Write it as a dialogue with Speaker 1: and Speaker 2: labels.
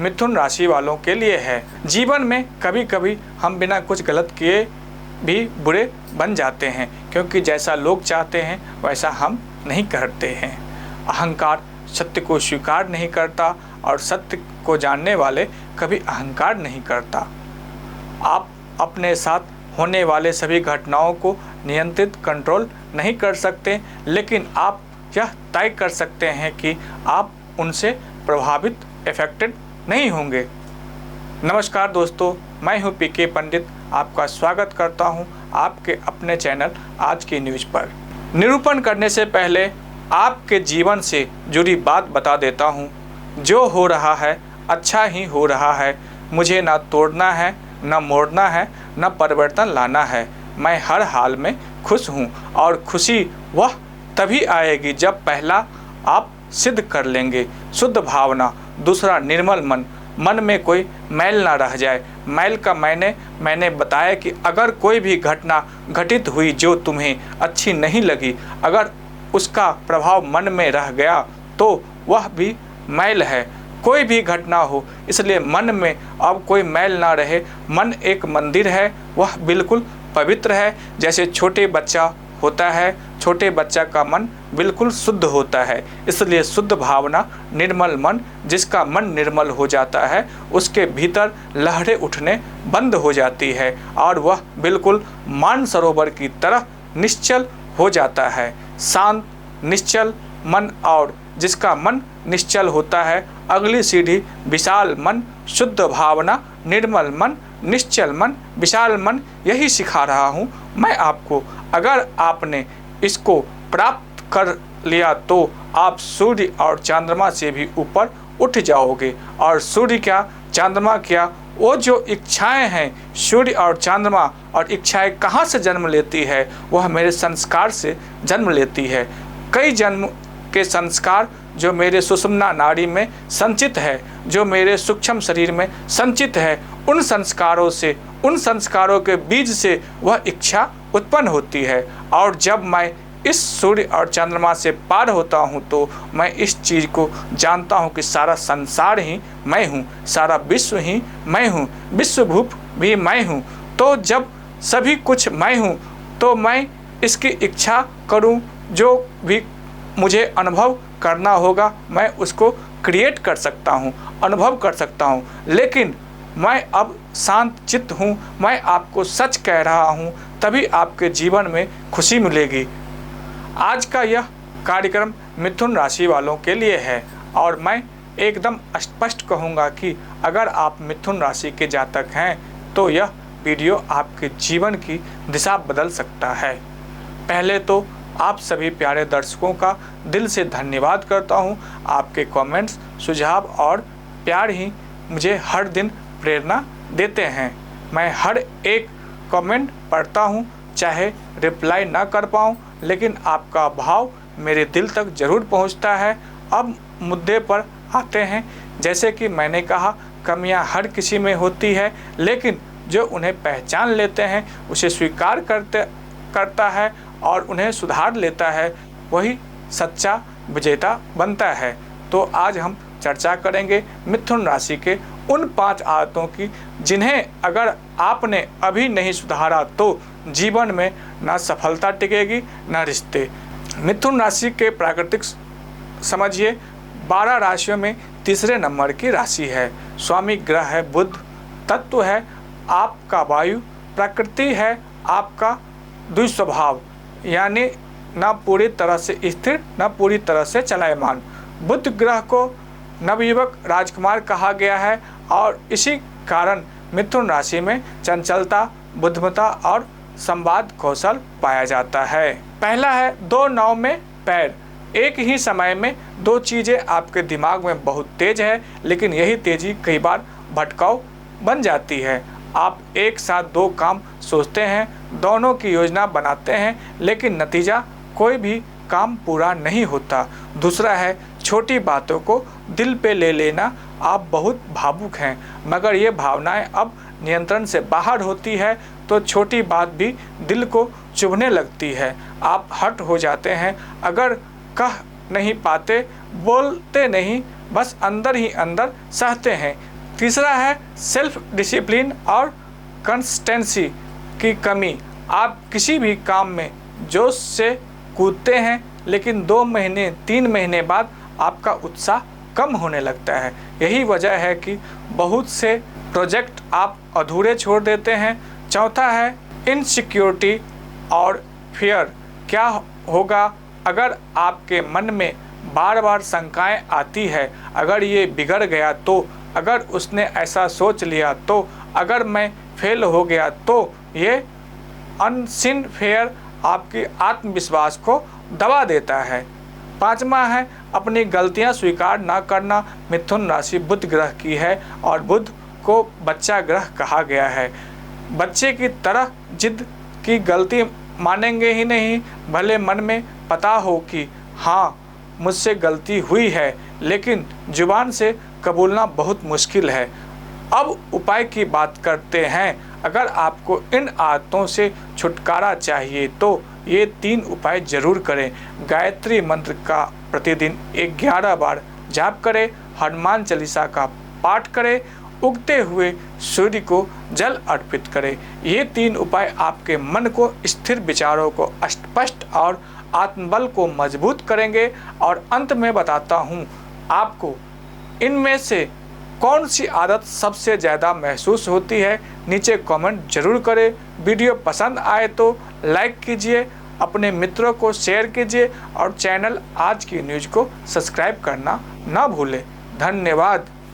Speaker 1: मिथुन राशि वालों के लिए है। जीवन में कभी कभी हम बिना कुछ गलत किए भी बुरे बन जाते हैं, क्योंकि जैसा लोग चाहते हैं वैसा हम नहीं करते हैं। अहंकार सत्य को स्वीकार नहीं करता और सत्य को जानने वाले कभी अहंकार नहीं करता। आप अपने साथ होने वाले सभी घटनाओं को नियंत्रित कंट्रोल नहीं कर सकते, लेकिन आप यह तय कर सकते हैं कि आप उनसे प्रभावित इफेक्टेड नहीं होंगे। नमस्कार दोस्तों, मैं हूं पीके पंडित। आपका स्वागत करता हूं आपके अपने चैनल आज की न्यूज़ पर। निरूपण करने से पहले आपके जीवन से जुड़ी बात बता देता हूं। जो हो रहा है अच्छा ही हो रहा है। मुझे ना तोड़ना है, ना मोड़ना है, ना परिवर्तन लाना है। मैं हर हाल में खुश हूं और खुशी वह तभी आएगी जब पहला आप सिद्ध कर लेंगे शुद्ध भावना, दूसरा निर्मल मन। मन में कोई मैल ना रह जाए। मैल का मैंने बताया कि अगर कोई भी घटना घटित हुई जो तुम्हें अच्छी नहीं लगी, अगर उसका प्रभाव मन में रह गया तो वह भी मैल है। कोई भी घटना हो, इसलिए मन में अब कोई मैल ना रहे। मन एक मंदिर है, वह बिल्कुल पवित्र है। जैसे छोटे बच्चा होता है, छोटे बच्चा का मन बिल्कुल शुद्ध होता है। इसलिए शुद्ध भावना, निर्मल मन, जिसका मन निर्मल हो जाता है उसके भीतर लहरें उठने बंद हो जाती है और वह बिल्कुल मानसरोवर की तरह निश्चल हो जाता है। शांत निश्चल मन, और जिसका मन निश्चल होता है, अगली सीढ़ी विशाल मन, शुद्ध भावना, निर्मल मन, निश्चल मन, विशाल मन, यही सिखा रहा हूँ मैं आपको। अगर आपने इसको प्राप्त कर लिया तो आप सूर्य और चंद्रमा से भी ऊपर उठ जाओगे। और सूर्य क्या, चंद्रमा क्या, वो जो इच्छाएं हैं, सूर्य और चंद्रमा और इच्छाएं कहाँ से जन्म लेती है? वह मेरे संस्कार से जन्म लेती है। कई जन्म के संस्कार जो मेरे सुषुम्ना नाड़ी में संचित है, जो मेरे सूक्ष्म शरीर में संचित है, उन संस्कारों के बीज से वह इच्छा उत्पन्न होती है। और जब मैं इस सूर्य और चंद्रमा से पार होता हूँ तो मैं इस चीज़ को जानता हूँ कि सारा संसार ही मैं हूँ, सारा विश्व ही मैं हूँ, विश्वभूप भी मैं हूँ। तो जब सभी कुछ मैं हूँ तो मैं इसकी इच्छा करूँ, जो भी मुझे अनुभव करना होगा मैं उसको क्रिएट कर सकता हूँ, अनुभव कर सकता हूँ। लेकिन मैं अब शांत चित्त हूँ, मैं आपको सच कह रहा हूँ, तभी आपके जीवन में खुशी मिलेगी। आज का यह कार्यक्रम मिथुन राशि वालों के लिए है और मैं एकदम स्पष्ट कहूँगा कि अगर आप मिथुन राशि के जातक हैं तो यह वीडियो आपके जीवन की दिशा बदल सकता है। पहले तो आप सभी प्यारे दर्शकों का दिल से धन्यवाद करता हूं। आपके कमेंट्स, सुझाव और प्यार ही मुझे हर दिन प्रेरणा देते हैं। मैं हर एक कमेंट पढ़ता हूं, चाहे रिप्लाई ना कर पाऊं, लेकिन आपका भाव मेरे दिल तक ज़रूर पहुंचता है। अब मुद्दे पर आते हैं। जैसे कि मैंने कहा, कमियां हर किसी में होती है, लेकिन जो उन्हें पहचान लेते हैं, उसे स्वीकार करता है और उन्हें सुधार लेता है, वही सच्चा विजेता बनता है। तो आज हम चर्चा करेंगे मिथुन राशि के उन 5 आदतों की, जिन्हें अगर आपने अभी नहीं सुधारा तो जीवन में ना सफलता टिकेगी ना रिश्ते। मिथुन राशि के प्राकृतिक समझिए 12 राशियों में तीसरे नंबर की राशि है। स्वामी ग्रह है बुध, तत्व है आपका वायु, प्रकृति है आपका द्विस्वभाव, यानी ना पूरी तरह से स्थिर ना पूरी तरह से चलायमान। बुध ग्रह को नवयुवक राजकुमार कहा गया है और इसी कारण मिथुन राशि में चंचलता, बुद्धिमत्ता और संवाद कौशल पाया जाता है। पहला है 2 नाव में पैर। एक ही समय में 2 चीज़ें आपके दिमाग में बहुत तेज है, लेकिन यही तेजी कई बार भटकाव बन जाती है। आप एक साथ 2 काम सोचते हैं, दोनों की योजना बनाते हैं, लेकिन नतीजा कोई भी काम पूरा नहीं होता। दूसरा है छोटी बातों को दिल पे ले लेना। आप बहुत भावुक हैं, मगर ये भावनाएं अब नियंत्रण से बाहर होती है तो छोटी बात भी दिल को चुभने लगती है। आप हट हो जाते हैं, अगर कह नहीं पाते, बोलते नहीं, बस अंदर ही अंदर सहते हैं। तीसरा है सेल्फ डिसिप्लिन और कंसिस्टेंसी की कमी। आप किसी भी काम में जोश से कूदते हैं, लेकिन 2 महीने 3 महीने बाद आपका उत्साह कम होने लगता है। यही वजह है कि बहुत से प्रोजेक्ट आप अधूरे छोड़ देते हैं। चौथा है इनसिक्योरिटी और फियर। क्या होगा अगर आपके मन में बार बार शंकाएं आती है, अगर ये बिगड़ गया तो, अगर उसने ऐसा सोच लिया तो, अगर मैं फेल हो गया तो। ये अनसिन फेयर आपकी आत्मविश्वास को दबा देता है। पांचवा है अपनी गलतियां स्वीकार ना करना। मिथुन राशि बुध ग्रह की है और बुध को बच्चा ग्रह कहा गया है। बच्चे की तरह जिद की गलती मानेंगे ही नहीं, भले मन में पता हो कि हाँ मुझसे गलती हुई है, लेकिन जुबान से कबूलना बहुत मुश्किल है। अब उपाय की बात करते हैं। अगर आपको इन आदतों से छुटकारा चाहिए तो ये 3 उपाय जरूर करें। गायत्री मंत्र का प्रतिदिन 11 बार जाप करें, हनुमान चालीसा का पाठ करें, उगते हुए सूर्य को जल अर्पित करें। ये 3 उपाय आपके मन को स्थिर विचारों को स्पष्ट और आत्मबल को मजबूत करेंगे। और अंत में बताता हूँ आपको इनमें से कौन सी आदत सबसे ज़्यादा महसूस होती है। नीचे कमेंट जरूर करें। वीडियो पसंद आए तो लाइक कीजिए, अपने मित्रों को शेयर कीजिए और चैनल आज की न्यूज़ को सब्सक्राइब करना ना भूलें। धन्यवाद।